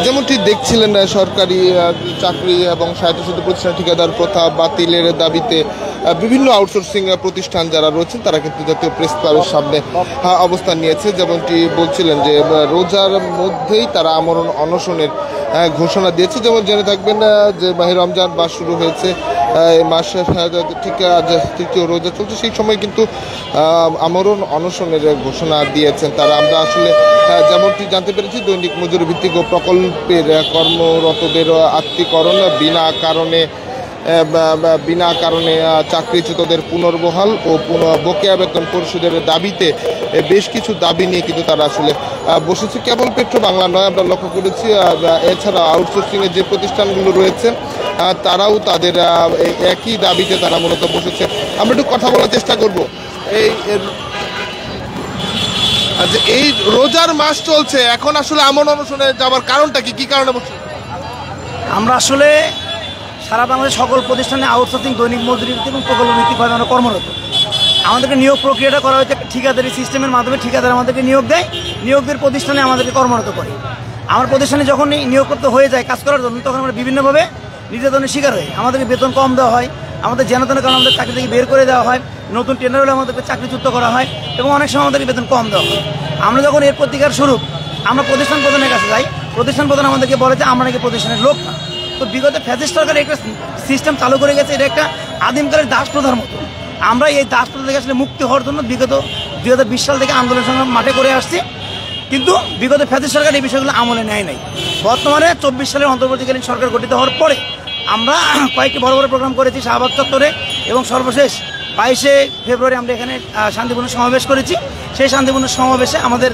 যেমনটি দেখছিলেন সরকারি চাকরি এবং স্বায়ত্তশাসিত প্রতিষ্ঠান ঠিকাদার প্রথা বাতিলের দাবিতে বিভিন্ন আউটসোর্সিং প্রতিষ্ঠান যারা রয়েছেন তারা কিন্তু জাতীয় প্রেস ক্লাবের সামনে অবস্থান নিয়েছে। যেমনটি বলছিলেন যে রোজার মধ্যেই তারা আমরণ অনশনের ঘোষণা দিয়েছে। যেমন জেনে থাকবেন যে মাহে রমজান মাস শুরু হয়েছে, এই মাসের ঠিক আজ তৃতীয় রোজা চলছে, সেই সময় কিন্তু আমরণ অনশনের ঘোষণা দিয়েছেন তারা। আমরা আসলে যেমনটি জানতে পেরেছি দৈনিক মজুরি ভিত্তিক প্রকল্পের কর্মরতদের আত্মীকরণ, বিনা কারণে চাকরিচ্যুতদের পুনর্বহাল ও বকেয়া বেতন পরিশোধের দাবিতে বেশ কিছু দাবি নিয়ে কিন্তু তারা আসলে বসেছে। কেবল পেট্রো বাংলা নয়, আমরা লক্ষ্য করেছি এছাড়া আউটসোর্সিংয়ের যে প্রতিষ্ঠানগুলো রয়েছে তারাও তাদের একই দাবিতে তারা মূলত বসেছে। আমরা একটু কথা বলার চেষ্টা করব। এই রোজার মাস চলছে, এখন আসলে আমরণ অনশনে যাওয়ার কারণটা কি কারণে বসছে? আমরা আসলে সারা বাংলাদেশ সকল প্রতিষ্ঠানে আউটসোর্সিং দৈনিক মজুরি এবং প্রকল্প ভিত্তিকভাবে আমরা কর্মরত। আমাদেরকে নিয়োগ প্রক্রিয়াটা করা হয়েছে ঠিকাদারি সিস্টেমের মাধ্যমে। ঠিকাদার আমাদেরকে নিয়োগ দেয়, নিয়োগদের প্রতিষ্ঠানে আমাদেরকে কর্মরত করে। আমার প্রতিষ্ঠানে যখন নিয়োগ করতে হয়ে যায় কাজ করার জন্য, তখন আমরা বিভিন্নভাবে নির্যাতনের শিকার হই। আমাদেরকে বেতন কম দেওয়া হয়, আমাদের জেনাতনের কারণে আমাদের চাকরি থেকে বের করে দেওয়া হয়, নতুন টেন্ডার হলে আমাদেরকে চাকরিচ্যুত করা হয় এবং অনেক সময় আমাদেরকে বেতন কম দেওয়া হয়। আমরা যখন এর প্রতিকার স্বরূপ আমরা প্রতিষ্ঠান প্রধানের কাছে যাই, প্রতিষ্ঠান প্রধান আমাদেরকে বলে যে আমরা নাকি প্রতিষ্ঠানের লোক না। তো বিগত ফ্যাসিস্ট সরকার একটা সিস্টেম চালু করে গেছে, এটা একটা আদিমকালের দাস প্রথার মতো। আমরা এই দাস প্রথা থেকে আসলে মুক্তি হওয়ার জন্য বিগত 2020 সাল থেকে আন্দোলন সংগ্রাম মাঠে করে আসছি, কিন্তু বিগত ফ্যাসিস্ট সরকার এই বিষয়গুলো আমলে নেয় নাই। বর্তমানে 24 সালের অন্তর্বর্তীকালীন সরকার গঠিত হওয়ার পরে আমরা কয়েকটি বড় বড় প্রোগ্রাম করেছি শাহবাগ চত্বরে, এবং সর্বশেষ 22শে ফেব্রুয়ারি আমরা এখানে শান্তিপূর্ণ সমাবেশ করেছি। সেই শান্তিপূর্ণ সমাবেশে আমাদের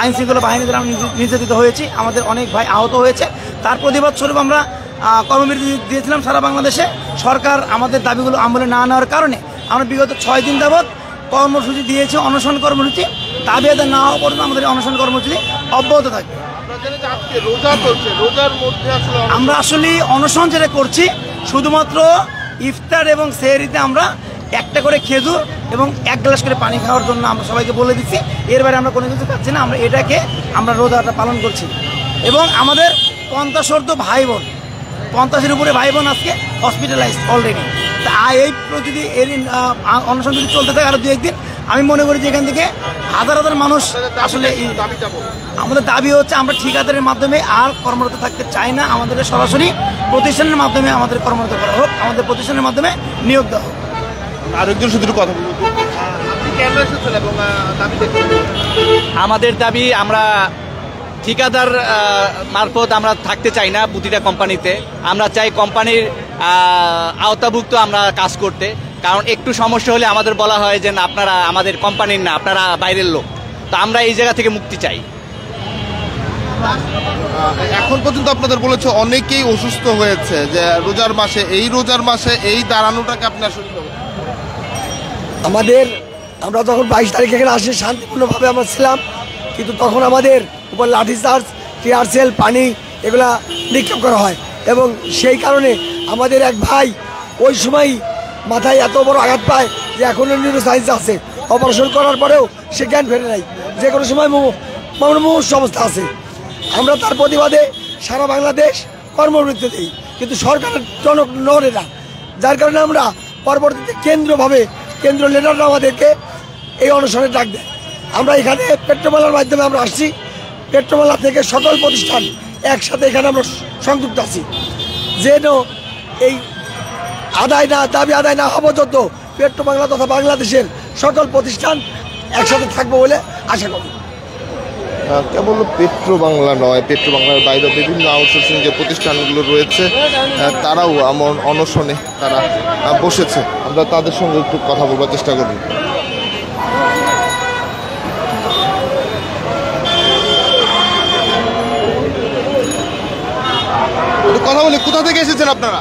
আইন শৃঙ্খলা বাহিনী দ্বারা আমরা নির্যাতিত হয়েছি, আমাদের অনেক ভাই আহত হয়েছে। তার প্রতিবাদ স্বরূপ আমরা কর্মবিরতি দিয়েছিলাম সারা বাংলাদেশে। সরকার আমাদের দাবিগুলো আমলে না নেওয়ার কারণে আমরা বিগত 6 দিন যাবৎ কর্মসূচি দিয়েছি, অনশন কর্মসূচি। দাবি আদায় না হওয়া পর্যন্ত আমাদের অনশন কর্মসূচি অব্যাহত থাকবে। আমরা আসলে অনশন যেটা করছি শুধুমাত্র ইফতার এবং সেহরিতে আমরা একটা করে খেজুর এবং 1 গ্লাস করে পানি খাওয়ার জন্য আমরা সবাইকে বলে দিচ্ছি। এর বাইরে আমরা কোনো কিছু খাচ্ছি না। আমরা রোজাটা পালন করছি। এবং আমাদের 50 ভাই বোন, 50-এর উপরে ভাই বোন আজকে হসপিটালাইজড অলরেডি। তা এই যদি এর অনশন যদি চলতে থাকে আরো 2-1 দিন, আমি মনে করি যে এখান থেকে হাজার হাজার মানুষ আসলে আমাদের দাবি হচ্ছে আমরা ঠিকাদারের মাধ্যমে আর কর্মরত থাকতে চাই না। আমাদের সরাসরি প্রতিষ্ঠানের মাধ্যমে আমাদের কর্মরত করা হোক, আমাদের প্রতিষ্ঠানের মাধ্যমে নিয়োগ দেওয়া হোক। আরেকজন শুধু কথা বলবো, আমাদের দাবি আমরা ঠিকাদার মারফত আমরা থাকতে চাই না প্রতিটা কোম্পানিতে। আমরা চাই কোম্পানির আওতাভুক্ত আমরা কাজ করতে, কারণ একটু সমস্যা হলে আমাদের বলা হয় যে না আপনারা আমাদের কোম্পানির না, আপনারা বাইরের লোক। তো আমরা এই জায়গা থেকে মুক্তি চাই। এখন পর্যন্ত আপনাদের বলেছে অনেকেই অসুস্থ হয়েছে যে রোজার মাসে, এই দাঁড়ানোটাকে আপনি আসলে আমরা যখন 22 তারিখ এখানে আসি শান্তিপূর্ণভাবে আমরা ছিলাম, কিন্তু তখন আমাদের উপর লাঠিচার্জ, টিয়ার সেল, পানি এগুলা নিক্ষেপ করা হয়। এবং সেই কারণে আমাদের এক ভাই ওই সময় মাথায় এত বড় আঘাত পায় যে এখনও নিউরোসাইন্স আছে, অপারেশন করার পরেও সে জ্ঞান ফেরে নাই, যে কোনো সময় মুমূর্ষু অবস্থা আছে। আমরা তার প্রতিবাদে সারা বাংলাদেশ কর্মবৃত্তি দিই, কিন্তু সরকারের জনক নড়ে না। যার কারণে আমরা পরবর্তীতে কেন্দ্র লিডাররা আমাদেরকে এই অনশনের ডাক দেয়। আমরা এখানে পেট্রোমেলার মাধ্যমে আমরা আসছি, পেট্রোমেলা থেকে সকল প্রতিষ্ঠান একসাথে এখানে আমরা সংযুক্ত আছি, যেন এই দাবি আদায় না হওয়া পর্যন্ত পেট্রোবাংলা তথা বাংলাদেশের সকল প্রতিষ্ঠান একসাথে থাকবো বলে আশা করি। কেবল পেট্রো বাংলা নয়, পেট্রো বাংলার বাইরে বিভিন্ন আউটসোর্সিং যে প্রতিষ্ঠানগুলো রয়েছে তারাও এমন অনশনে তারা বসেছে। আমরা তাদের সঙ্গে একটু কথা বলবার চেষ্টা করব। কথা বলি, কোথা থেকে এসেছেন আপনারা?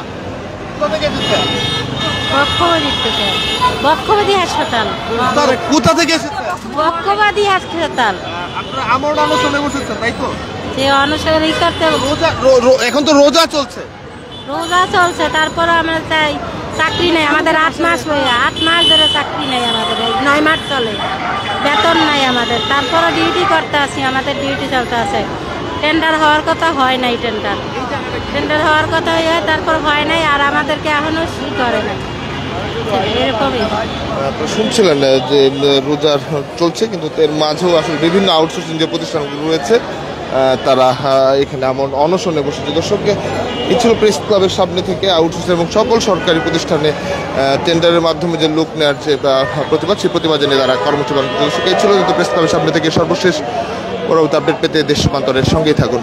কোথা থেকে এসেছেন? বক্ষবাদী হাসপাতাল। কোথা থেকে এসেছেন? বক্ষবাদী হাসপাতাল। আপনারা আমরণ অনশনে বসেছেন, তাই তো? অনুসরণ করতে এখন তো রোজা চলছে, তারপরে আমরা চাই চাকরি নেই। আমাদের 8 মাস ধরে চাকরি নেই, আমাদের 9 মাস চলে, বেতন নাই আমাদের। তারপরে ডিউটি করতে আসি, আমাদের ডিউটি চলতে আছে। টেন্ডার হওয়ার কথা হয় নাই, টেন্ডার হওয়ার কথা তারপর হয় নাই, আর আমাদেরকে এখনো করে নাই, এরকমই। আপনারা শুনছিলেন যে রোজার চলছে, কিন্তু এর মাঝেও আসলে বিভিন্ন আউটসোর্সিং যে প্রতিষ্ঠানগুলো রয়েছে তারা এখানে এমন অনশনে বসেছে। দর্শককে এই ছিল প্রেস ক্লাবের সামনে থেকে আউটসোর্সিং এবং সকল সরকারি প্রতিষ্ঠানে টেন্ডারের মাধ্যমে যে লোক নেওয়ার যে প্রতিবাদ, সেই প্রতিবাদ নিয়ে তারা কর্মসূচি পালন করছে। দর্শক এই ছিল প্রেস ক্লাবের সামনে থেকে সর্বশেষ পরবর্তী আপডেট পেতে দেশ রূপান্তরের সঙ্গেই থাকুন।